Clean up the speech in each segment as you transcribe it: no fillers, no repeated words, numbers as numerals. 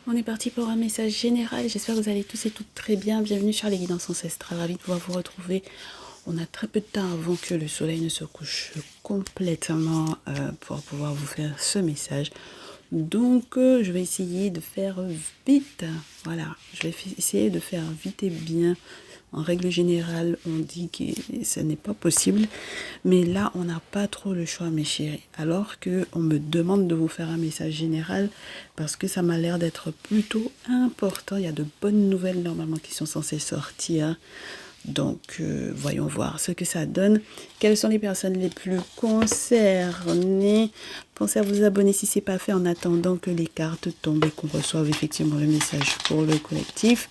On est parti pour un message général. J'espère que vous allez tous et toutes très bien. Bienvenue sur les guidances ancestrales. Ravi de pouvoir vous retrouver. On a très peu de temps avant que le soleil ne se couche complètement pour pouvoir vous faire ce message. Donc, je vais essayer de faire vite. Voilà, je vais essayer de faire vite et bien. En règle générale, on dit que ce n'est pas possible. Mais là, on n'a pas trop le choix, mes chéris. Alors qu'on me demande de vous faire un message général parce que ça m'a l'air d'être plutôt important. Il y a de bonnes nouvelles normalement qui sont censées sortir. Donc, voyons voir ce que ça donne. Quelles sont les personnes les plus concernées? Pensez à vous abonner si ce n'est pas fait en attendant que les cartes tombent et qu'on reçoive effectivement le message pour le collectif.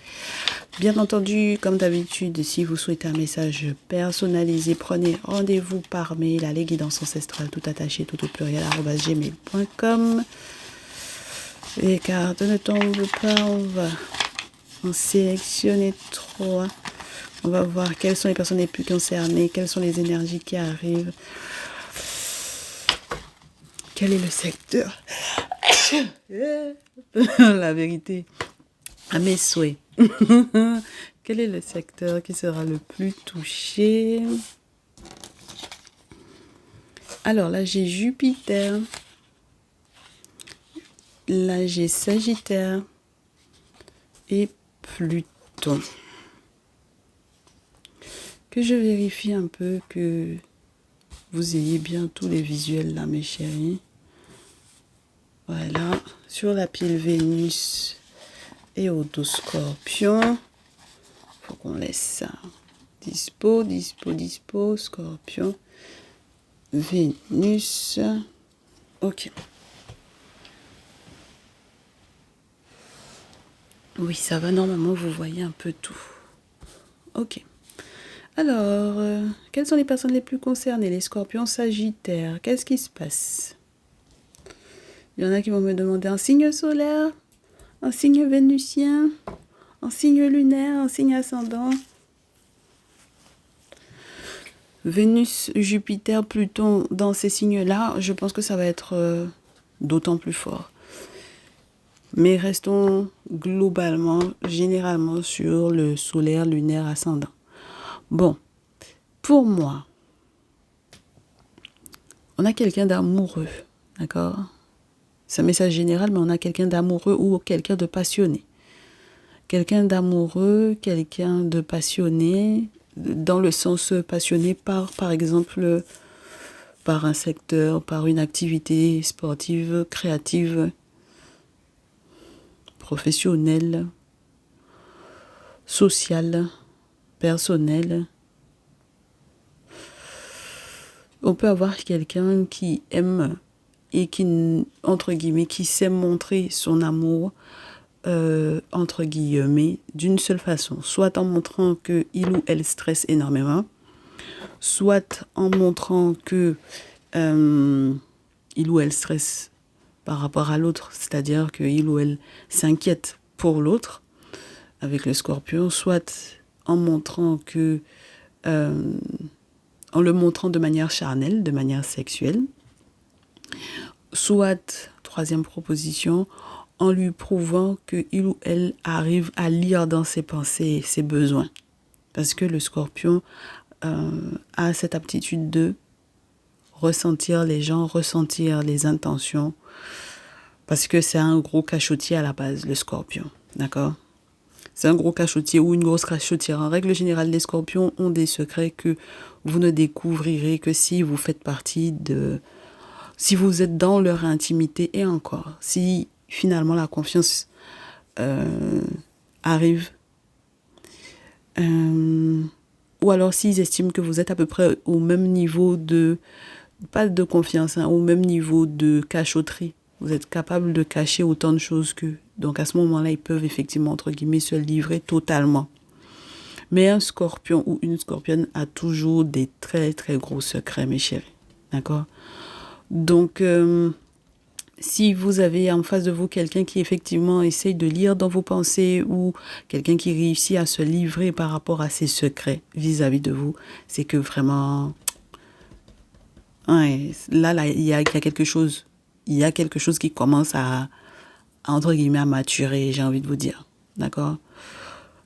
Bien entendu, comme d'habitude, si vous souhaitez un message personnalisé, prenez rendez-vous par mail à lesguidancesancestrales tout attaché, tout au pluriel, @gmail.com. Les cartes ne tombent pas, on va en sélectionner 3. On va voir quelles sont les personnes les plus concernées, quelles sont les énergies qui arrivent. Quel est le secteur? La vérité, à mes souhaits. Quel est le secteur qui sera le plus touché? Alors là, j'ai Jupiter. Là, j'ai Sagittaire et Pluton. Que je vérifie un peu que vous ayez bien tous les visuels là, mes chéris. Voilà, sur la pile Vénus et au dos Scorpion. Faut qu'on laisse ça. Dispo, Scorpion, Vénus. Ok. Oui, ça va, normalement, vous voyez un peu tout. Ok. Alors, quelles sont les personnes les plus concernées? Les scorpions, sagittaires. Qu'est-ce qui se passe? Il y en a qui vont me demander un signe solaire, un signe vénusien, un signe lunaire, un signe ascendant. Vénus, Jupiter, Pluton, dans ces signes-là, je pense que ça va être d'autant plus fort. Mais restons globalement, généralement sur le solaire, lunaire, ascendant. Bon, pour moi, on a quelqu'un d'amoureux, d'accord? C'est un message général, mais on a quelqu'un d'amoureux ou quelqu'un de passionné. Quelqu'un d'amoureux, quelqu'un de passionné, dans le sens passionné par exemple, par un secteur, par une activité sportive, créative, professionnelle, sociale, personnelle. On peut avoir quelqu'un qui aime et qui, entre guillemets, qui sait montrer son amour, entre guillemets, d'une seule façon. Soit en montrant qu'il ou elle stresse énormément, soit en montrant que il ou elle stresse par rapport à l'autre, c'est-à-dire qu'il ou elle s'inquiète pour l'autre, avec le scorpion, soit en montrant que... en le montrant de manière charnelle, de manière sexuelle, soit, troisième proposition, en lui prouvant qu'il ou elle arrive à lire dans ses pensées ses besoins. Parce que le scorpion a cette aptitude de ressentir les gens, ressentir les intentions, parce que c'est un gros cachotier à la base, le scorpion, d'accord? C'est un gros cachotier ou une grosse cachotière. En règle générale, les scorpions ont des secrets que vous ne découvrirez que si vous faites partie de... Si vous êtes dans leur intimité et encore, si finalement la confiance arrive, ou alors s'ils estiment que vous êtes à peu près au même niveau de... Pas de confiance, hein, au même niveau de cachotterie. Vous êtes capable de cacher autant de choses qu'eux. Donc à ce moment-là, ils peuvent effectivement, entre guillemets, se livrer totalement. Mais un scorpion ou une scorpionne a toujours des très très gros secrets, mes chéris. D'accord? Donc, si vous avez en face de vous quelqu'un qui effectivement essaye de lire dans vos pensées ou quelqu'un qui réussit à se livrer par rapport à ses secrets vis-à-vis de vous, c'est que vraiment... Ouais, là, il y a quelque chose. Il y a quelque chose qui commence à entre guillemets, à maturer, j'ai envie de vous dire. D'accord?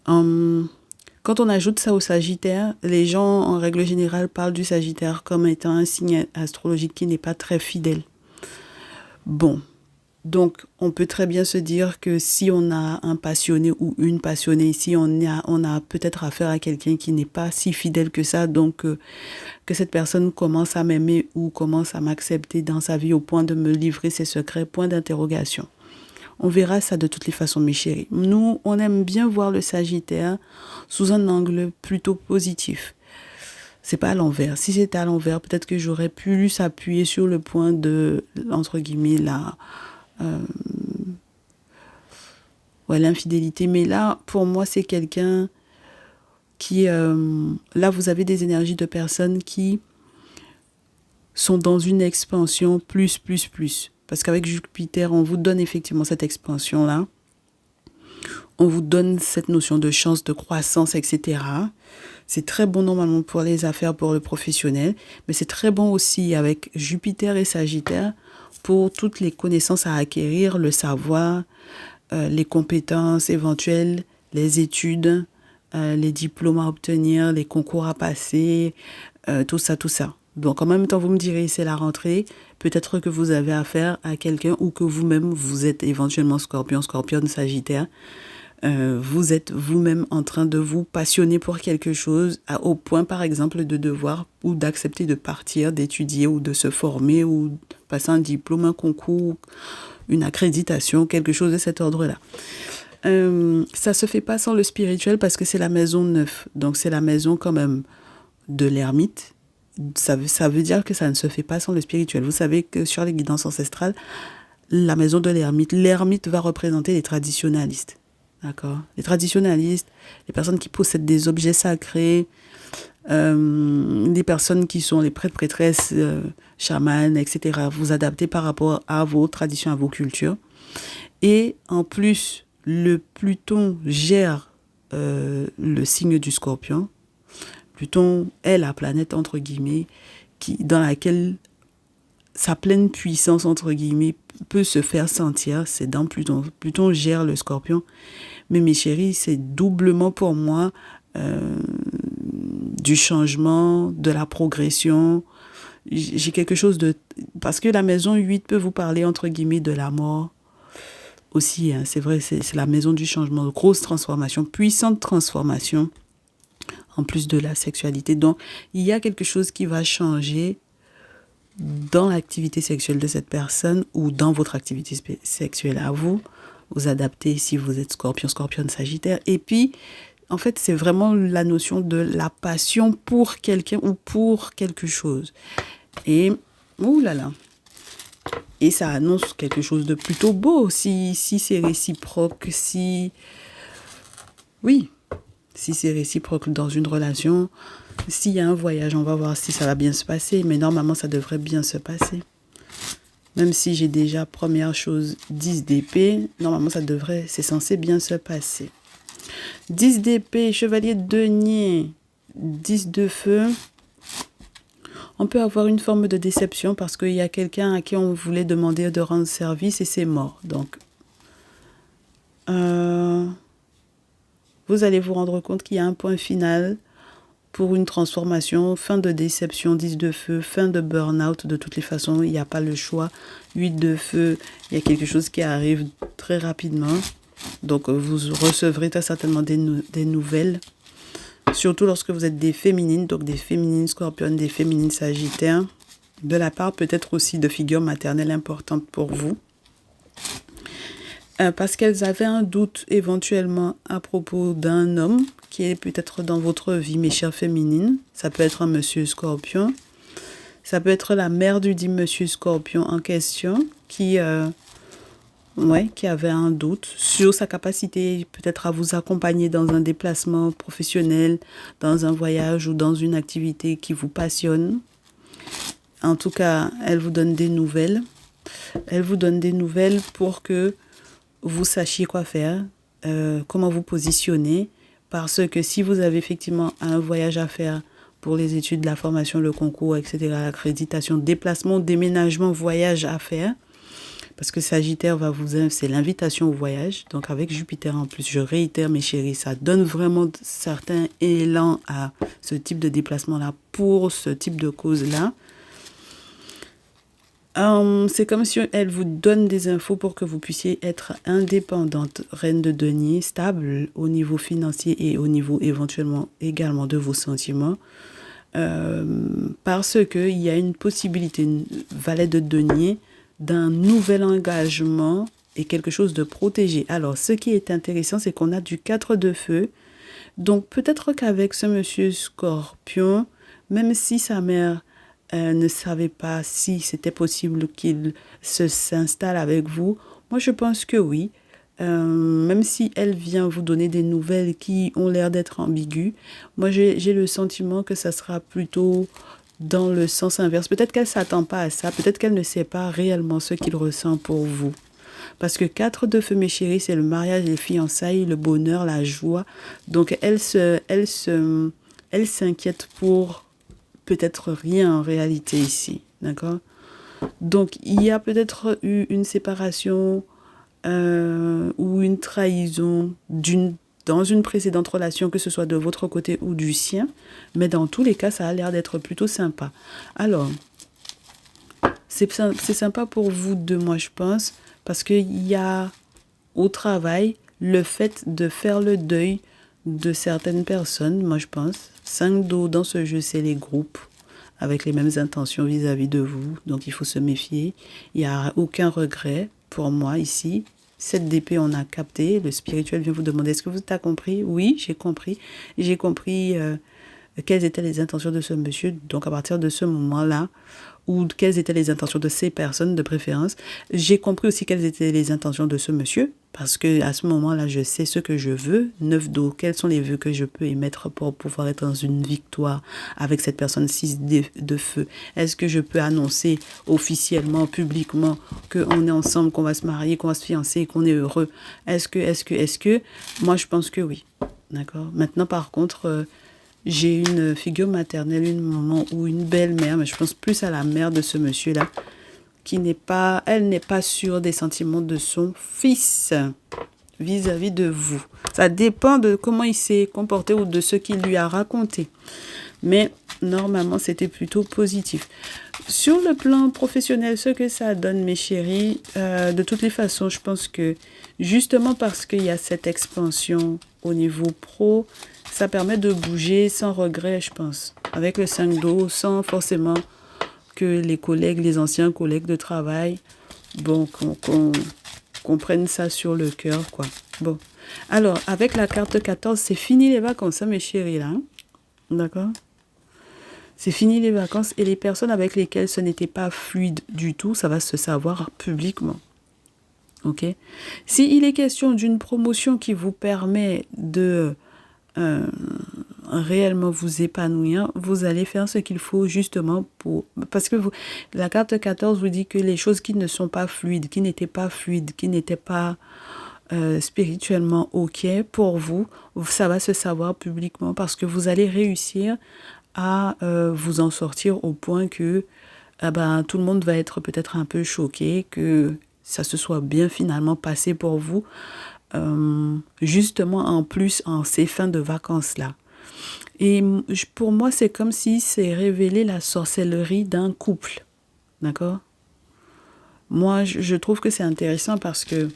Quand on ajoute ça au Sagittaire, les gens, en règle générale, parlent du Sagittaire comme étant un signe astrologique qui n'est pas très fidèle. Bon, donc on peut très bien se dire que si on a un passionné ou une passionnée ici, on a peut-être affaire à quelqu'un qui n'est pas si fidèle que ça, donc que cette personne commence à m'aimer ou commence à m'accepter dans sa vie au point de me livrer ses secrets, point d'interrogation. On verra ça de toutes les façons, mes chéris. Nous, on aime bien voir le Sagittaire sous un angle plutôt positif. C'est pas à l'envers. Si c'était à l'envers, peut-être que j'aurais pu s'appuyer sur le point de, entre guillemets, l'infidélité. Mais là, pour moi, c'est quelqu'un qui... là, vous avez des énergies de personnes qui sont dans une expansion plus. Parce qu'avec Jupiter, on vous donne effectivement cette expansion-là. On vous donne cette notion de chance, de croissance, etc. C'est très bon normalement pour les affaires, pour le professionnel. Mais c'est très bon aussi avec Jupiter et Sagittaire pour toutes les connaissances à acquérir, le savoir, les compétences éventuelles, les études, les diplômes à obtenir, les concours à passer, tout ça. Donc, en même temps, vous me direz, c'est la rentrée. Peut-être que vous avez affaire à quelqu'un ou que vous-même, vous êtes éventuellement Scorpion, Sagittaire. Vous êtes vous-même en train de vous passionner pour quelque chose au point, par exemple, de devoir ou d'accepter de partir, d'étudier ou de se former ou passer un diplôme, un concours, une accréditation, quelque chose de cet ordre-là. Ça se fait pas sans le spirituel parce que c'est la maison 9. Donc, c'est la maison quand même de l'ermite. Ça veut dire que ça ne se fait pas sans le spirituel. Vous savez que sur les guidances ancestrales, la maison de l'ermite va représenter les traditionalistes. D'accord? Les traditionalistes, les personnes qui possèdent des objets sacrés, les personnes qui sont les prêtres, prêtresses, chamanes, etc. Vous adaptez par rapport à vos traditions, à vos cultures. Et en plus, le Pluton gère le signe du Scorpion. Pluton est la planète, entre guillemets, dans laquelle sa pleine puissance, entre guillemets, peut se faire sentir. C'est dans Pluton. Pluton gère le Scorpion. Mais mes chéris, c'est doublement pour moi du changement, de la progression. J'ai quelque chose de... Parce que la maison 8 peut vous parler, entre guillemets, de la mort aussi. Hein. C'est vrai, c'est la maison du changement. Grosse transformation, puissante transformation. En plus de la sexualité. Donc, il y a quelque chose qui va changer dans l'activité sexuelle de cette personne ou dans votre activité sexuelle à vous. Vous adaptez si vous êtes Scorpion, Sagittaire. Et puis, en fait, c'est vraiment la notion de la passion pour quelqu'un ou pour quelque chose. Et, et ça annonce quelque chose de plutôt beau si c'est réciproque, oui. Si c'est réciproque dans une relation, s'il y a un voyage, on va voir si ça va bien se passer. Mais normalement, ça devrait bien se passer. Même si j'ai déjà, première chose, 10 d'épée, normalement, c'est censé bien se passer. 10 d'épée, chevalier de denier, 10 de feu. On peut avoir une forme de déception parce qu'il y a quelqu'un à qui on voulait demander de rendre service et c'est mort. Donc, vous allez vous rendre compte qu'il y a un point final pour une transformation, fin de déception, 10 de feu, fin de burn-out. De toutes les façons, il n'y a pas le choix. 8 de feu, il y a quelque chose qui arrive très rapidement. Donc, vous recevrez très certainement des nouvelles. Surtout lorsque vous êtes des féminines, donc des féminines scorpionnes, des féminines sagittaires. De la part peut-être aussi de figures maternelles importantes pour vous. Parce qu'elles avaient un doute éventuellement à propos d'un homme qui est peut-être dans votre vie, mes chères féminines. Ça peut être un monsieur Scorpion. Ça peut être la mère du dit monsieur Scorpion en question qui avait un doute sur sa capacité peut-être à vous accompagner dans un déplacement professionnel, dans un voyage ou dans une activité qui vous passionne. En tout cas, elle vous donne des nouvelles. Elle vous donne des nouvelles pour que vous sachiez quoi faire, comment vous positionner, parce que si vous avez effectivement un voyage à faire pour les études, la formation, le concours, etc., l'accréditation, déplacement, déménagement, voyage à faire, Parce que Sagittaire c'est l'invitation au voyage. Donc avec Jupiter en plus, je réitère mes chéris, ça donne vraiment certains élans à ce type de déplacement-là pour ce type de cause-là. C'est comme si elle vous donne des infos pour que vous puissiez être indépendante, reine de denier, stable au niveau financier et au niveau éventuellement également de vos sentiments. Parce qu'il y a une possibilité, une valet de denier, d'un nouvel engagement et quelque chose de protégé. Alors, ce qui est intéressant, c'est qu'on a du 4 de feu. Donc, peut-être qu'avec ce monsieur Scorpion, même si sa mère ne savait pas si c'était possible qu'il s'installe avec vous, moi, je pense que oui. Même si elle vient vous donner des nouvelles qui ont l'air d'être ambiguës, moi j'ai le sentiment que ça sera plutôt dans le sens inverse. Peut-être qu'elle ne s'attend pas à ça, peut-être qu'elle ne sait pas réellement ce qu'il ressent pour vous. Parce que 4 de feu, mes chéris, c'est le mariage, les fiançailles, le bonheur, la joie. Donc elle s'inquiète pour peut-être rien en réalité ici, d'accord? Donc il y a peut-être eu une séparation ou une trahison dans une précédente relation, que ce soit de votre côté ou du sien. Mais dans tous les cas, ça a l'air d'être plutôt sympa. Alors, c'est sympa pour vous deux, moi, je pense, parce qu'il y a au travail le fait de faire le deuil de certaines personnes, moi, je pense. 5 d'eau dans ce jeu, c'est les groupes avec les mêmes intentions vis-à-vis de vous. Donc, il faut se méfier. Il n'y a aucun regret pour moi ici. 7 d'épée, on a capté. Le spirituel vient vous demander, est-ce que vous avez compris? Oui, j'ai compris. J'ai compris quelles étaient les intentions de ce monsieur. Donc, à partir de ce moment-là, ou quelles étaient les intentions de ces personnes de préférence, j'ai compris aussi quelles étaient les intentions de ce monsieur. Parce que à ce moment-là, je sais ce que je veux. 9 d'eau, quels sont les vœux que je peux émettre pour pouvoir être dans une victoire avec cette personne? 6 de feu. Est-ce que je peux annoncer officiellement, publiquement, qu'on est ensemble, qu'on va se marier, qu'on va se fiancer, qu'on est heureux? Est-ce que moi, je pense que oui. D'accord? Maintenant, par contre, j'ai une figure maternelle, une maman ou une belle-mère, mais je pense plus à la mère de ce monsieur-là, elle n'est pas sûre des sentiments de son fils vis-à-vis de vous. Ça dépend de comment il s'est comporté ou de ce qu'il lui a raconté. Mais normalement, c'était plutôt positif. Sur le plan professionnel, ce que ça donne, mes chéris, de toutes les façons, je pense que justement parce qu'il y a cette expansion au niveau pro, ça permet de bouger sans regret, je pense. Avec le 5 d'eau, sans forcément que les collègues, les anciens collègues de travail, bon, qu'on prenne ça sur le cœur, quoi. Bon. Alors, avec la carte 14, c'est fini les vacances, hein, mes chéris, là. Hein? D'accord? C'est fini les vacances et les personnes avec lesquelles ce n'était pas fluide du tout, ça va se savoir publiquement. Ok? S'il est question d'une promotion qui vous permet de réellement vous épanouir, vous allez faire ce qu'il faut justement pour... Parce que la carte 14 vous dit que les choses qui ne sont pas fluides, qui n'étaient pas fluides, qui n'étaient pas spirituellement ok pour vous, ça va se savoir publiquement parce que vous allez réussir à vous en sortir au point que tout le monde va être peut-être un peu choqué, que ça se soit bien finalement passé pour vous, justement en plus en ces fins de vacances-là. Et pour moi, c'est comme si c'est révélé la sorcellerie d'un couple. D'accord? Moi, je trouve que c'est intéressant parce que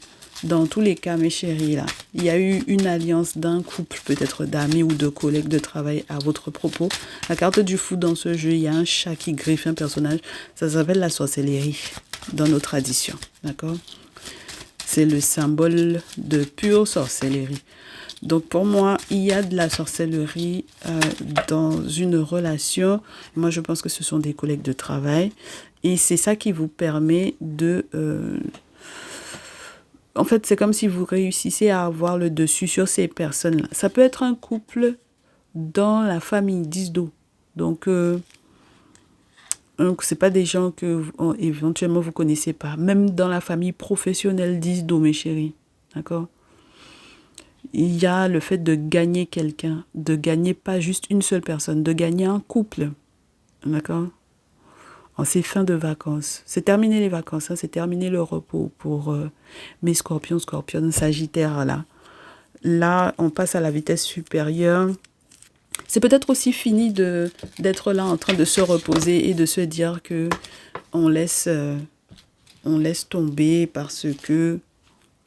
dans tous les cas, mes chéris, là, il y a eu une alliance d'un couple, peut-être d'amis ou de collègues de travail à votre propos. La carte du fou dans ce jeu, il y a un chat qui griffe un personnage. Ça s'appelle la sorcellerie dans nos traditions. D'accord? C'est le symbole de pure sorcellerie. Donc pour moi, il y a de la sorcellerie dans une relation. Moi, je pense que ce sont des collègues de travail. Et c'est ça qui vous permet de... En fait, c'est comme si vous réussissez à avoir le dessus sur ces personnes-là. Ça peut être un couple dans la famille, 10 d'eau. Donc, c'est pas des gens que éventuellement vous connaissez pas. Même dans la famille professionnelle, 10 d'eau, mes chéris. D'accord? Il y a le fait de gagner quelqu'un, de gagner pas juste une seule personne, de gagner un couple. D'accord? C'est fin de vacances. C'est terminé les vacances, hein, c'est terminé le repos pour mes scorpions, sagittaires, là. Là, on passe à la vitesse supérieure. C'est peut-être aussi fini d'être là en train de se reposer et de se dire que on laisse tomber parce que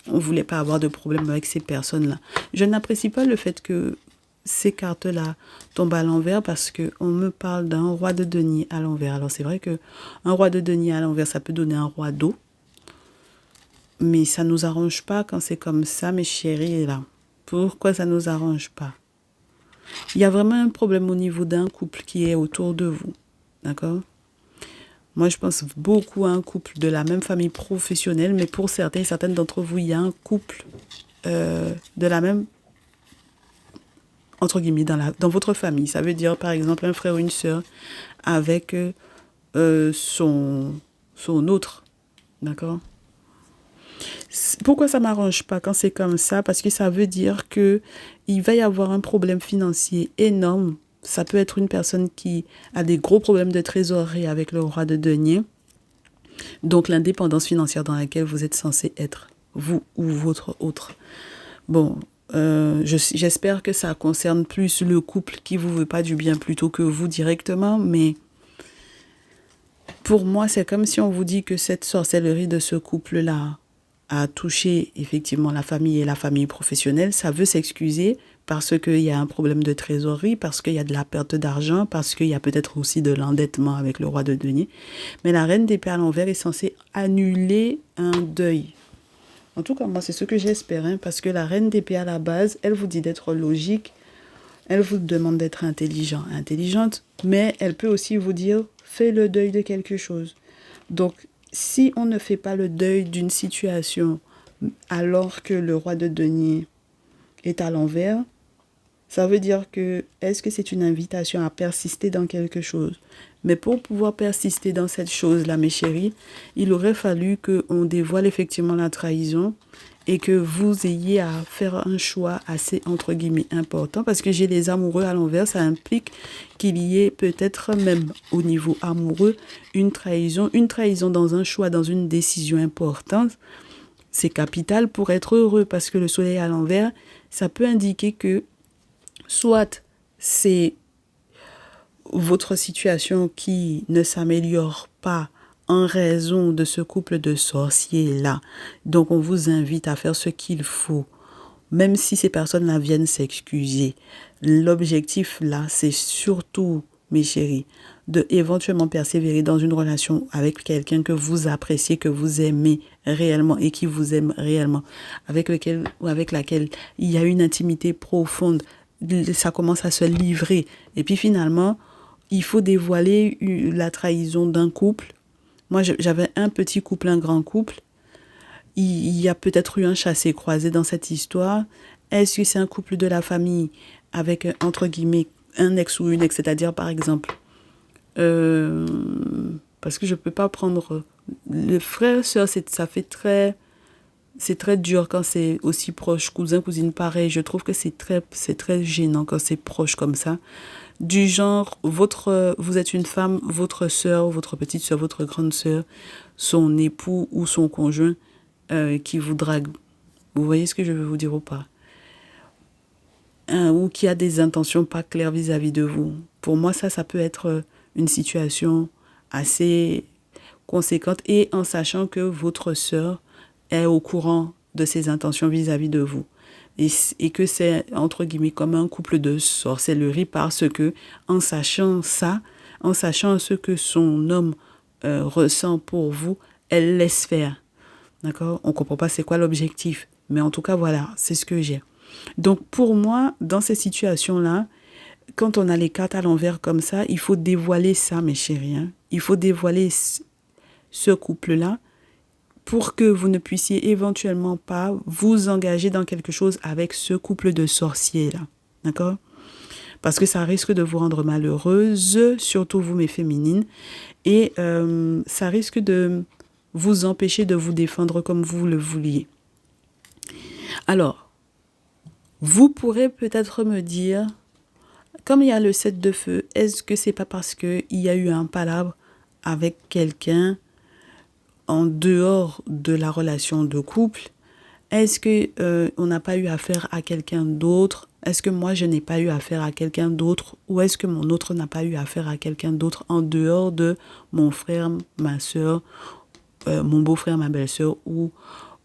on voulait pas avoir de problème avec ces personnes-là. Je n'apprécie pas le fait que ces cartes-là tombent à l'envers parce qu'on me parle d'un roi de denier à l'envers. Alors c'est vrai que un roi de denier à l'envers, ça peut donner un roi d'eau. Mais ça ne nous arrange pas quand c'est comme ça, mes chéris, là. Pourquoi ça ne nous arrange pas? Il y a vraiment un problème au niveau d'un couple qui est autour de vous. D'accord? Moi, je pense beaucoup à un couple de la même famille professionnelle, mais pour certains et certaines d'entre vous, il y a un couple de la même, entre guillemets, dans votre famille. Ça veut dire, par exemple, un frère ou une sœur avec son autre. D'accord? Pourquoi ça m'arrange pas quand c'est comme ça? Parce que ça veut dire que il va y avoir un problème financier énorme. Ça peut être une personne qui a des gros problèmes de trésorerie avec le roi de denier. Donc l'indépendance financière dans laquelle vous êtes censé être, vous ou votre autre. Bon, j'espère que ça concerne plus le couple qui vous veut pas du bien plutôt que vous directement, mais pour moi, c'est comme si on vous dit que cette sorcellerie de ce couple-là a touché effectivement la famille et la famille professionnelle. Ça veut s'excuser parce qu'il y a un problème de trésorerie, parce qu'il y a de la perte d'argent, parce qu'il y a peut-être aussi de l'endettement avec le roi de denier. Mais la reine d'épée à l'envers est censée annuler un deuil. En tout cas, moi, c'est ce que j'espère, hein, parce que la reine d'épée à la base, elle vous dit d'être logique, elle vous demande d'être intelligente, mais elle peut aussi vous dire, fais le deuil de quelque chose. Donc, si on ne fait pas le deuil d'une situation alors que le roi de denier est à l'envers, ça veut dire que, est-ce que c'est une invitation à persister dans quelque chose? Mais pour pouvoir persister dans cette chose-là, mes chéris, il aurait fallu qu'on dévoile effectivement la trahison et que vous ayez à faire un choix assez, entre guillemets, important. Parce que j'ai les amoureux à l'envers, ça implique qu'il y ait peut-être même au niveau amoureux une trahison dans un choix, dans une décision importante. C'est capital pour être heureux parce que le soleil à l'envers, ça peut indiquer que soit c'est votre situation qui ne s'améliore pas en raison de ce couple de sorciers-là. Donc, on vous invite à faire ce qu'il faut, même si ces personnes-là viennent s'excuser. L'objectif, là, c'est surtout, mes chéris, de éventuellement persévérer dans une relation avec quelqu'un que vous appréciez, que vous aimez réellement et qui vous aime réellement, avec lequel ou avec laquelle il y a une intimité profonde. Ça commence à se livrer. Et puis finalement, il faut dévoiler la trahison d'un couple. Moi, j'avais un petit couple, un grand couple. Il y a peut-être eu un chassé-croisé dans cette histoire. Est-ce que c'est un couple de la famille avec, entre guillemets, un ex ou une ex, c'est-à-dire, par exemple, parce que je ne peux pas prendre... Le frère, sœur, c'est très dur quand c'est aussi proche, cousin, cousine, pareil. Je trouve que c'est très gênant quand c'est proche comme ça. Du genre, vous êtes une femme, votre sœur, votre petite sœur, votre grande sœur, son époux ou son conjoint qui vous drague. Vous voyez ce que je veux vous dire ou pas? Ou qui a des intentions pas claires vis-à-vis de vous. Pour moi, ça peut être une situation assez conséquente et en sachant que votre sœur est au courant de ses intentions vis-à-vis de vous. Et que c'est, entre guillemets, comme un couple de sorcellerie parce que, en sachant ça, en sachant ce que son homme ressent pour vous, elle laisse faire. D'accord? On ne comprend pas c'est quoi l'objectif. Mais en tout cas, voilà, c'est ce que j'ai. Donc, pour moi, dans ces situations-là, quand on a les cartes à l'envers comme ça, il faut dévoiler ça, mes chéris. Hein. Il faut dévoiler ce couple-là pour que vous ne puissiez éventuellement pas vous engager dans quelque chose avec ce couple de sorciers-là. D'accord? Parce que ça risque de vous rendre malheureuse, surtout vous, mes féminines, et ça risque de vous empêcher de vous défendre comme vous le vouliez. Alors, vous pourrez peut-être me dire, comme il y a le 7 de feu, est-ce que c'est pas parce qu'il y a eu un palabre avec quelqu'un en dehors de la relation de couple? Est-ce que on n'a pas eu affaire à quelqu'un d'autre? Est-ce que moi, je n'ai pas eu affaire à quelqu'un d'autre? Ou est-ce que mon autre n'a pas eu affaire à quelqu'un d'autre en dehors de mon frère, ma soeur, mon beau-frère, ma belle-sœur, ou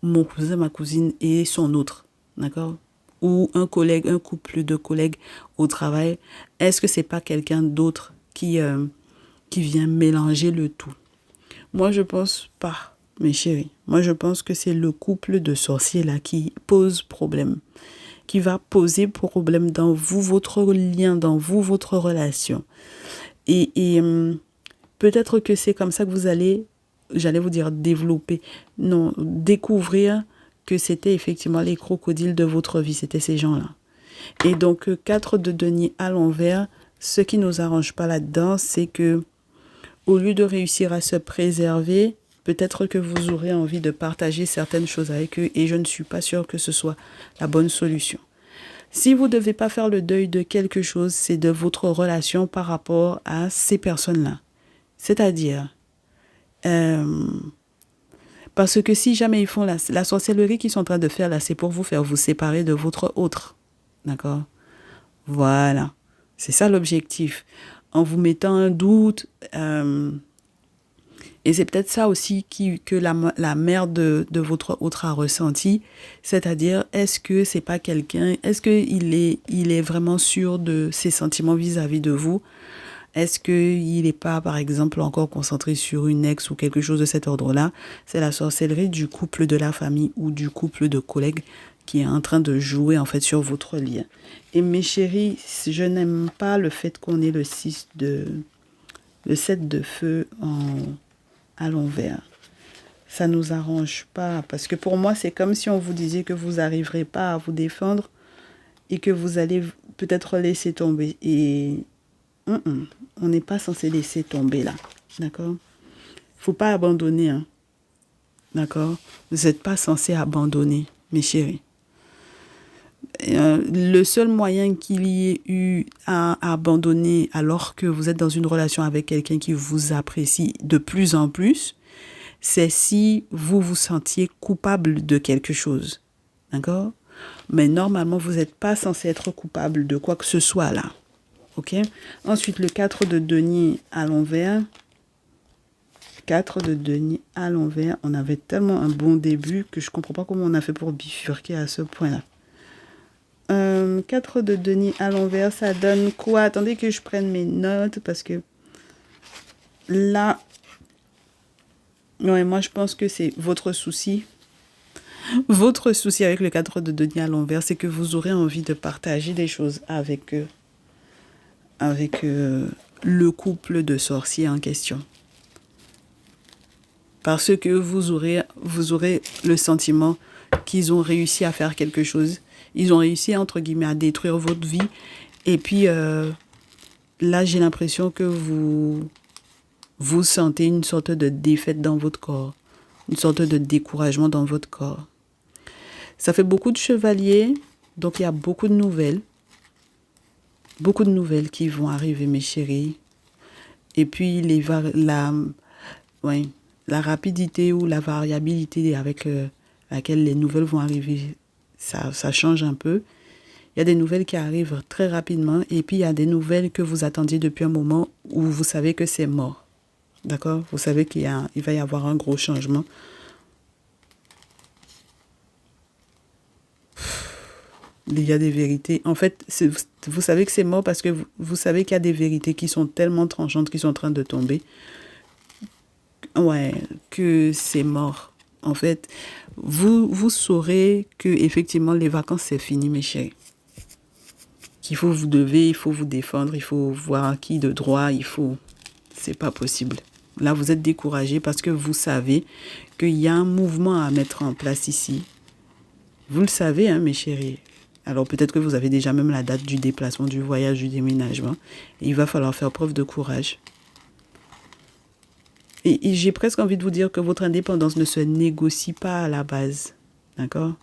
mon cousin, ma cousine et son autre? D'accord? Ou un collègue, un couple de collègues au travail. Est-ce que c'est pas quelqu'un d'autre qui vient mélanger le tout? Moi, je pense pas, mes chéris. Moi, je pense que c'est le couple de sorciers là qui pose problème, qui va poser problème dans vous, votre lien, dans vous, votre relation. Et peut-être que c'est comme ça que vous allez, j'allais vous dire développer, non, découvrir que c'était effectivement les crocodiles de votre vie, c'était ces gens-là. Et donc, 4 de denier à l'envers, ce qui nous arrange pas là-dedans, c'est que au lieu de réussir à se préserver, peut-être que vous aurez envie de partager certaines choses avec eux et je ne suis pas sûre que ce soit la bonne solution. Si vous ne devez pas faire le deuil de quelque chose, c'est de votre relation par rapport à ces personnes-là. C'est-à-dire, parce que si jamais ils font la sorcellerie qu'ils sont en train de faire là, c'est pour vous faire vous séparer de votre autre. D'accord? Voilà. C'est ça l'objectif. En vous mettant un doute, et c'est peut-être ça aussi que la mère de votre autre a ressenti, c'est-à-dire est-ce que c'est pas quelqu'un, est-ce qu'il est vraiment sûr de ses sentiments vis-à-vis de vous? Est-ce qu'il n'est pas, par exemple, encore concentré sur une ex ou quelque chose de cet ordre-là? C'est la sorcellerie du couple de la famille ou du couple de collègues qui est en train de jouer en fait sur votre lien. Et mes chéris, je n'aime pas le fait qu'on ait le 7 de feu à l'envers. Ça nous arrange pas parce que pour moi, c'est comme si on vous disait que vous n'arriverez pas à vous défendre et que vous allez peut-être laisser tomber. Et on n'est pas censé laisser tomber là. D'accord? Faut pas abandonner. Hein. D'accord? Vous n'êtes pas censé abandonner, mes chéris. Le seul moyen qu'il y ait eu à abandonner alors que vous êtes dans une relation avec quelqu'un qui vous apprécie de plus en plus, c'est si vous vous sentiez coupable de quelque chose. D'accord? Mais normalement, vous n'êtes pas censé être coupable de quoi que ce soit là. Ok? Ensuite, le 4 de denier à l'envers. 4 de denier à l'envers. On avait tellement un bon début que je ne comprends pas comment on a fait pour bifurquer à ce point-là. 4 de denier à l'envers, ça donne quoi? Attendez que je prenne mes notes parce que là, ouais, moi je pense que c'est votre souci. Votre souci avec le 4 de denier à l'envers, c'est que vous aurez envie de partager des choses avec le couple de sorciers en question. Parce que vous aurez le sentiment qu'ils ont réussi à faire quelque chose. Ils ont réussi, entre guillemets, à détruire votre vie. Et puis, là, j'ai l'impression que vous sentez une sorte de défaite dans votre corps. Une sorte de découragement dans votre corps. Ça fait beaucoup de chevaliers. Donc, il y a beaucoup de nouvelles. Beaucoup de nouvelles qui vont arriver, mes chéris. Et puis, la rapidité ou la variabilité avec laquelle les nouvelles vont arriver, ça change un peu. Il y a des nouvelles qui arrivent très rapidement et puis il y a des nouvelles que vous attendiez depuis un moment où vous savez que c'est mort. D'accord? Vous savez qu'il va y avoir un gros changement. Il y a des vérités. En fait, vous savez que c'est mort parce que vous savez qu'il y a des vérités qui sont tellement tranchantes, qui sont en train de tomber. Ouais, que c'est mort. En fait, vous saurez que effectivement les vacances c'est fini, mes chéris. Il faut vous défendre, il faut voir qui de droit, c'est pas possible. Là, vous êtes découragé parce que vous savez qu'il y a un mouvement à mettre en place ici. Vous le savez, hein, mes chéris. Alors peut-être que vous avez déjà même la date du déplacement, du voyage, du déménagement. Et il va falloir faire preuve de courage. Et j'ai presque envie de vous dire que votre indépendance ne se négocie pas à la base. D'accord?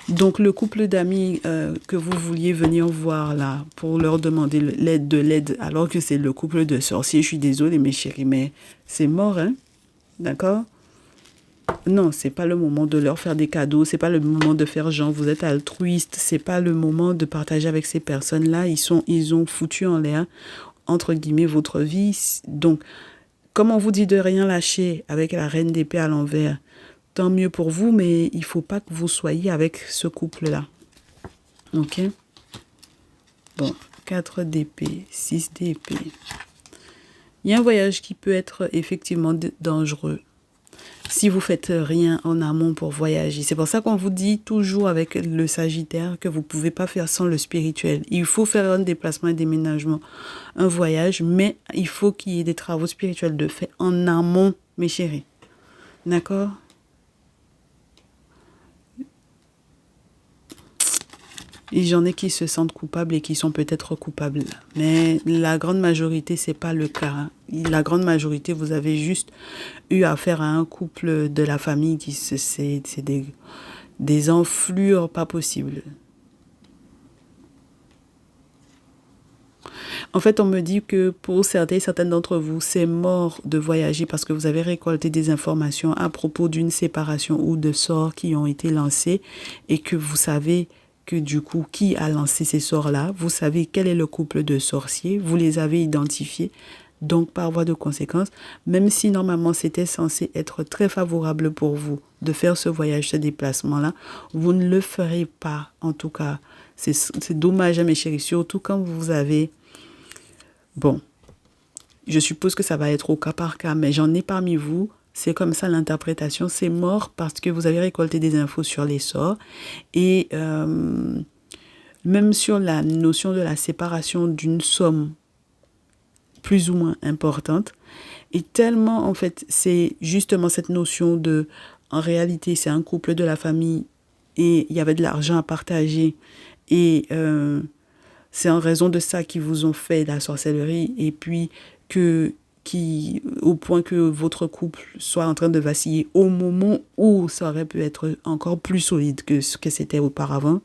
Donc, le couple d'amis que vous vouliez venir voir là pour leur demander l'aide, alors que c'est le couple de sorciers, je suis désolée, mes chéris, mais c'est mort, hein? D'accord? Non, c'est pas le moment de leur faire des cadeaux, c'est pas le moment de faire genre vous êtes altruiste, c'est pas le moment de partager avec ces personnes-là. Ils ont foutu en l'air, entre guillemets, votre vie. Donc, comme on vous dit de rien lâcher avec la reine d'épée à l'envers, tant mieux pour vous, mais il faut pas que vous soyez avec ce couple-là. Ok? Bon, 4 d'épée, 6 d'épée. Il y a un voyage qui peut être effectivement dangereux si vous faites rien en amont pour voyager. C'est pour ça qu'on vous dit toujours avec le Sagittaire que vous ne pouvez pas faire sans le spirituel. Il faut faire un déplacement, un déménagement, un voyage, mais il faut qu'il y ait des travaux spirituels de fait en amont, mes chéris. D'accord? Et j'en ai qui se sentent coupables et qui sont peut-être coupables. Mais la grande majorité, c'est pas le cas. Hein. La grande majorité, vous avez juste eu affaire à un couple de la famille qui c'est des enflures pas possibles. En fait, on me dit que pour certaines d'entre vous, c'est mort de voyager parce que vous avez récolté des informations à propos d'une séparation ou de sorts qui ont été lancés et que vous savez que du coup, qui a lancé ces sorts-là, vous savez quel est le couple de sorciers, vous les avez identifiés, donc par voie de conséquence, même si normalement c'était censé être très favorable pour vous de faire ce voyage, ce déplacement-là, vous ne le ferez pas, en tout cas. C'est dommage, mes chéris, surtout quand vous avez... Bon, je suppose que ça va être au cas par cas, mais j'en ai parmi vous. C'est comme ça l'interprétation. C'est mort parce que vous avez récolté des infos sur les sorts. Et même sur la notion de la séparation d'une somme plus ou moins importante. Et tellement, en fait, c'est justement cette notion de... En réalité, c'est un couple de la famille et il y avait de l'argent à partager. Et c'est en raison de ça qu'ils vous ont fait la sorcellerie. Et puis au point que votre couple soit en train de vaciller au moment où ça aurait pu être encore plus solide que ce que c'était auparavant.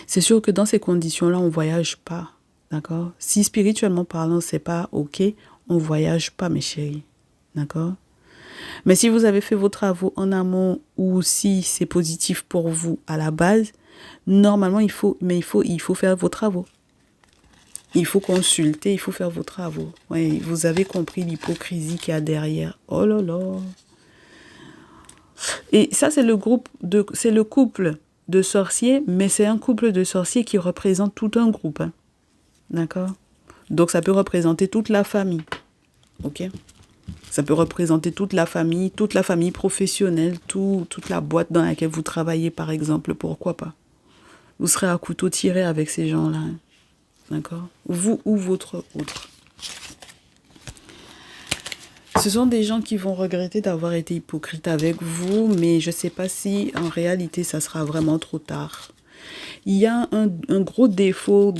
C'est sûr que dans ces conditions-là, on ne voyage pas, d'accord? Si spirituellement parlant, c'est pas OK, on ne voyage pas, mes chéris, d'accord? Mais si vous avez fait vos travaux en amont ou si c'est positif pour vous à la base, normalement, il faut faire vos travaux. Il faut consulter, il faut faire vos travaux. Oui, vous avez compris l'hypocrisie qu'il y a derrière. Oh là là. Et ça, c'est le couple de sorciers, mais c'est un couple de sorciers qui représente tout un groupe. Hein. D'accord? Donc, ça peut représenter toute la famille. OK? Ça peut représenter toute la famille professionnelle, toute la boîte dans laquelle vous travaillez, par exemple. Pourquoi pas? Vous serez à couteau tiré avec ces gens-là. Hein. D'accord? Vous ou votre autre. Ce sont des gens qui vont regretter d'avoir été hypocrites avec vous, mais je ne sais pas si en réalité ça sera vraiment trop tard. Il y a un gros défaut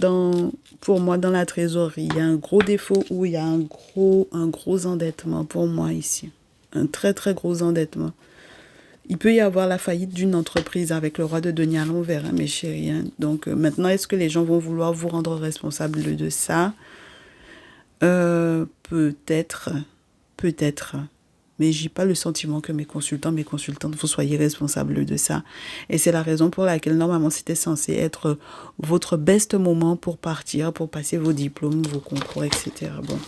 pour moi dans la trésorerie. Il y a un gros défaut où il y a un gros endettement pour moi ici. Un très très gros endettement. Il peut y avoir la faillite d'une entreprise avec le roi de denier à l'envers, hein, mes chéris. Hein. Donc maintenant, est-ce que les gens vont vouloir vous rendre responsable de ça? Peut-être. Mais j'ai pas le sentiment que mes consultantes, vous soyez responsables de ça. Et c'est la raison pour laquelle, normalement, c'était censé être votre best moment pour partir, pour passer vos diplômes, vos concours, etc. Bon.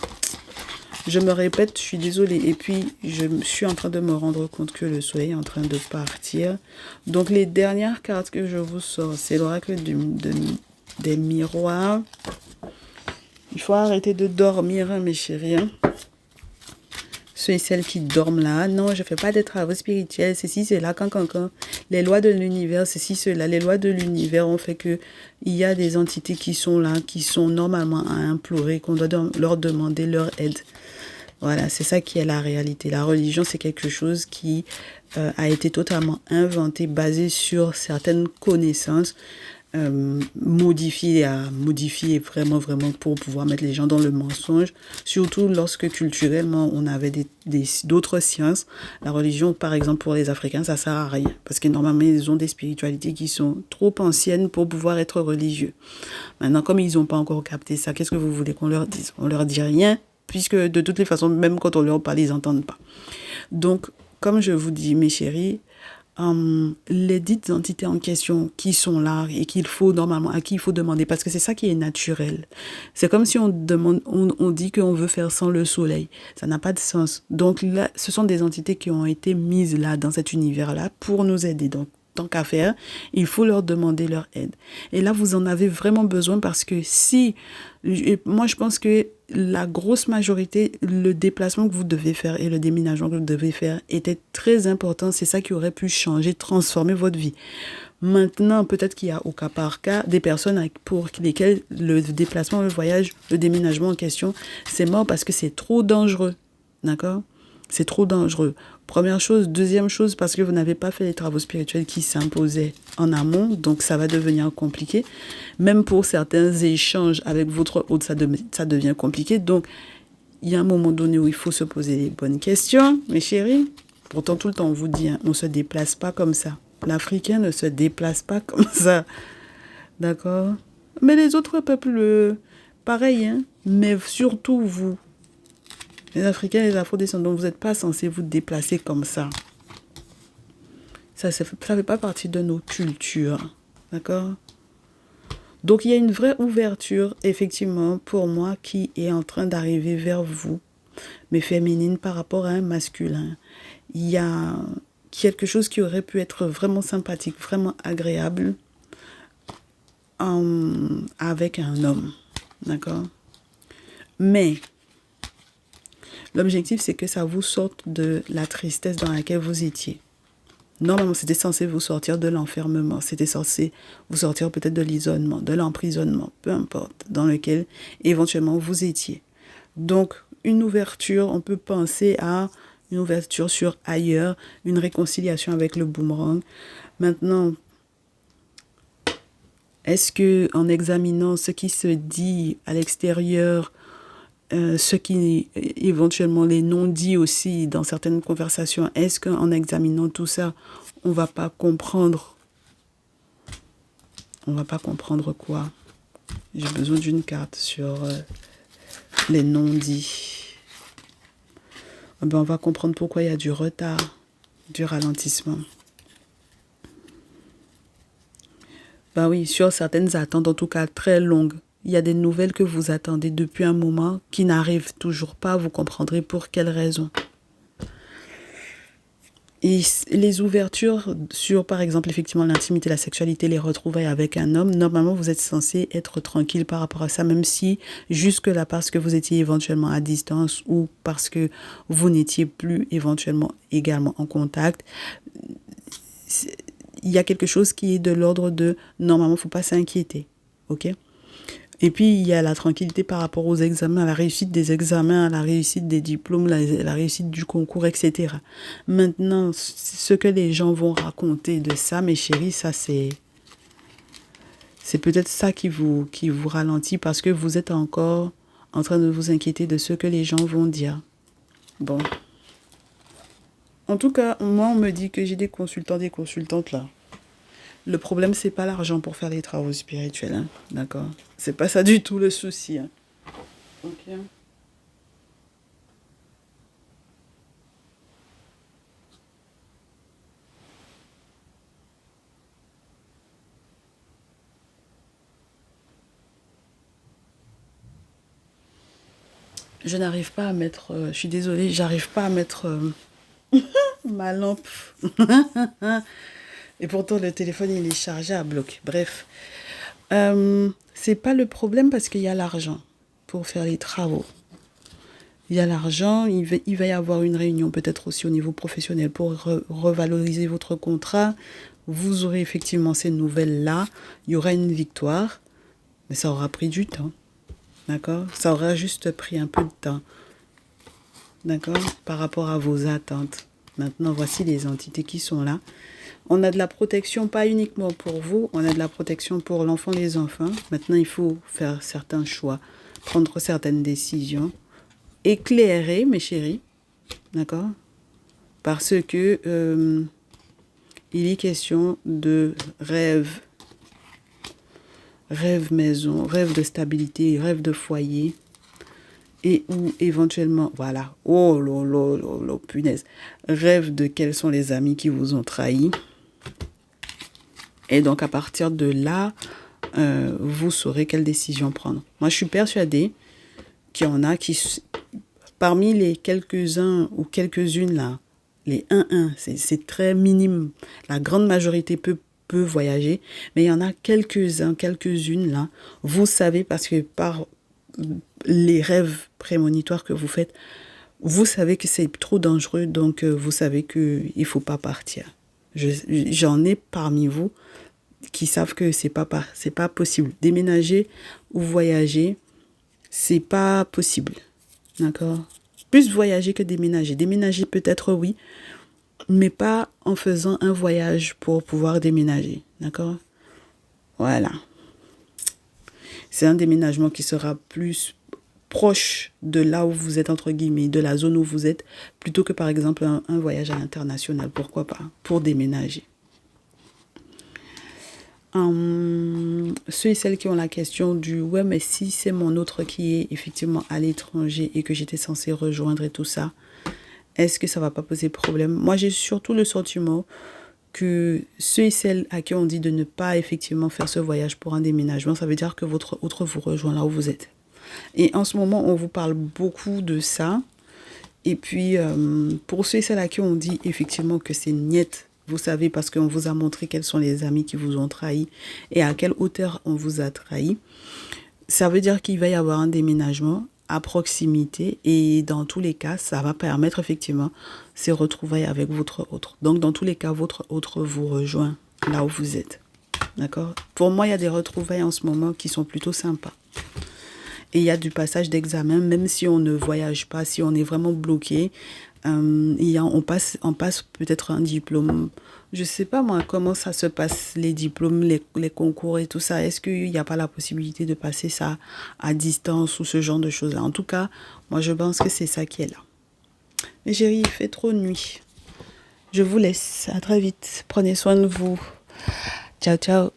Je me répète, je suis désolée. Et puis, je suis en train de me rendre compte que le soleil est en train de partir. Donc, les dernières cartes que je vous sors, c'est l'oracle des miroirs. Il faut arrêter de dormir, hein, mes chéris. Hein. Ceux et celles qui dorment là. Non, je ne fais pas de travaux spirituels. Ceci, cela, quand. Les lois de l'univers, ceci, cela. Les lois de l'univers ont fait que il y a des entités qui sont là, qui sont normalement à implorer, qu'on doit leur demander leur aide. Voilà, c'est ça qui est la réalité. La religion, c'est quelque chose qui a été totalement inventé, basé sur certaines connaissances. modifier vraiment, vraiment pour pouvoir mettre les gens dans le mensonge. Surtout lorsque culturellement, on avait d'autres sciences. La religion, par exemple, pour les Africains, ça sert à rien. Parce que normalement, ils ont des spiritualités qui sont trop anciennes pour pouvoir être religieux. Maintenant, comme ils n'ont pas encore capté ça, qu'est-ce que vous voulez qu'on leur dise? On leur dit rien, puisque de toutes les façons, même quand on leur parle, ils n'entendent pas. Donc, comme je vous dis, mes chéris, les dites entités en question qui sont là et qu'il faut normalement, à qui il faut demander, parce que c'est ça qui est naturel. C'est comme si on demande, on dit qu'on veut faire sans le soleil. Ça n'a pas de sens. Donc là, ce sont des entités qui ont été mises là, dans cet univers-là, pour nous aider. Donc, tant qu'à faire, il faut leur demander leur aide. Et là, vous en avez vraiment besoin parce que si, moi je pense que la grosse majorité, le déplacement que vous devez faire et le déménagement que vous devez faire était très important. C'est ça qui aurait pu changer, transformer votre vie. Maintenant, peut-être qu'il y a au cas par cas des personnes pour lesquelles le déplacement, le voyage, le déménagement en question, c'est mort parce que c'est trop dangereux. D'accord ? C'est trop dangereux. Première chose. Deuxième chose, parce que vous n'avez pas fait les travaux spirituels qui s'imposaient en amont, donc ça va devenir compliqué. Même pour certains échanges avec votre hôte, ça devient compliqué. Donc, il y a un moment donné où il faut se poser les bonnes questions, mes chéris. Pourtant, tout le temps, on vous dit, on ne se déplace pas comme ça. L'Africain ne se déplace pas comme ça. D'accord ? Mais les autres peuples, pareil, hein. Mais surtout vous. Les Africains, les Afro-descendants, vous n'êtes pas censés vous déplacer comme ça. Ça ne fait pas partie de nos cultures. D'accord ? Donc, il y a une vraie ouverture, effectivement, pour moi, qui est en train d'arriver vers vous, mais féminine par rapport à un masculin. Il y a quelque chose qui aurait pu être vraiment sympathique, vraiment agréable avec un homme. D'accord ? Mais l'objectif, c'est que ça vous sorte de la tristesse dans laquelle vous étiez. Normalement, c'était censé vous sortir de l'enfermement. C'était censé vous sortir peut-être de l'isolement, de l'emprisonnement, peu importe, dans lequel éventuellement vous étiez. Donc, une ouverture, on peut penser à une ouverture sur ailleurs, une réconciliation avec le boomerang. Maintenant, est-ce que en examinant ce qui se dit à l'extérieur, ce qui éventuellement les non-dits aussi dans certaines conversations, est-ce qu'en examinant tout ça, on va pas comprendre quoi? J'ai besoin d'une carte sur les non-dits. On va comprendre pourquoi il y a du retard, du ralentissement. Oui, sur certaines attentes, en tout cas très longues. Il y a des nouvelles que vous attendez depuis un moment qui n'arrivent toujours pas. Vous comprendrez pour quelles raisons. Et les ouvertures sur, par exemple, effectivement, l'intimité, la sexualité, les retrouvailles avec un homme, normalement, vous êtes censé être tranquille par rapport à ça, même si jusque-là, parce que vous étiez éventuellement à distance ou parce que vous n'étiez plus éventuellement également en contact, il y a quelque chose qui est de l'ordre de, normalement, il ne faut pas s'inquiéter, ok ? Et puis, il y a la tranquillité par rapport aux examens, à la réussite des examens, à la réussite des diplômes, la réussite du concours, etc. Maintenant, ce que les gens vont raconter de ça, mes chéris, ça c'est peut-être ça qui vous ralentit parce que vous êtes encore en train de vous inquiéter de ce que les gens vont dire. Bon. En tout cas, moi, on me dit que j'ai des consultants, des consultantes là. Le problème, c'est pas l'argent pour faire les travaux spirituels, hein, d'accord? C'est pas ça du tout le souci. Hein. Ok. Je n'arrive pas à mettre... je suis désolée, j'arrive pas à mettre ma lampe. Et pourtant, le téléphone, il est chargé à bloc. Bref. C'est pas le problème parce qu'il y a l'argent pour faire les travaux. Il y a l'argent, il va y avoir une réunion peut-être aussi au niveau professionnel pour revaloriser votre contrat. Vous aurez effectivement ces nouvelles-là. Il y aura une victoire, mais ça aura pris du temps. D'accord ? Ça aura juste pris un peu de temps. D'accord ? Par rapport à vos attentes. Maintenant, voici les entités qui sont là. On a de la protection, pas uniquement pour vous, on a de la protection pour l'enfant et les enfants. Maintenant, il faut faire certains choix, prendre certaines décisions, éclairer, mes chéris, d'accord? Parce que il est question de rêve, rêve maison, rêve de stabilité, rêve de foyer, et ou éventuellement, voilà, oh là là là là, punaise, rêve de quels sont les amis qui vous ont trahi. Et donc, à partir de là, vous saurez quelle décision prendre. Moi, je suis persuadée qu'il y en a qui, parmi les quelques-uns ou quelques-unes là, les 1-1, c'est très minime. La grande majorité peut voyager, mais il y en a quelques-uns, quelques-unes là. Vous savez, parce que par les rêves prémonitoires que vous faites, vous savez que c'est trop dangereux, donc vous savez qu'il ne faut pas partir. J'en ai parmi vous qui savent que c'est pas possible. Déménager ou voyager, c'est pas possible. D'accord? Plus voyager que déménager. Déménager peut-être oui, mais pas en faisant un voyage pour pouvoir déménager. D'accord? Voilà. C'est un déménagement qui sera plus proche de là où vous êtes, entre guillemets, de la zone où vous êtes, plutôt que par exemple un voyage à l'international. Pourquoi pas? Pour déménager. Ceux et celles qui ont la question du ouais, mais si c'est mon autre qui est effectivement à l'étranger et que j'étais censée rejoindre et tout ça, est-ce que ça va pas poser problème? Moi, j'ai surtout le sentiment que ceux et celles à qui on dit de ne pas effectivement faire ce voyage pour un déménagement, ça veut dire que votre autre vous rejoint là où vous êtes. Et en ce moment, on vous parle beaucoup de ça. Et puis, pour ceux et celles à qui on dit effectivement que c'est niette, vous savez, parce qu'on vous a montré quels sont les amis qui vous ont trahi et à quelle hauteur on vous a trahi, ça veut dire qu'il va y avoir un déménagement à proximité et dans tous les cas, ça va permettre effectivement ces retrouvailles avec votre autre. Donc, dans tous les cas, votre autre vous rejoint là où vous êtes. D'accord? Pour moi, il y a des retrouvailles en ce moment qui sont plutôt sympas. Et il y a du passage d'examen, même si on ne voyage pas, si on est vraiment bloqué, on passe peut-être un diplôme. Je ne sais pas moi comment ça se passe, les diplômes, les concours et tout ça. Est-ce qu'il n'y a pas la possibilité de passer ça à distance ou ce genre de choses-là? En tout cas, moi je pense que c'est ça qui est là. Mais chérie, il fait trop nuit. Je vous laisse. À très vite. Prenez soin de vous. Ciao, ciao.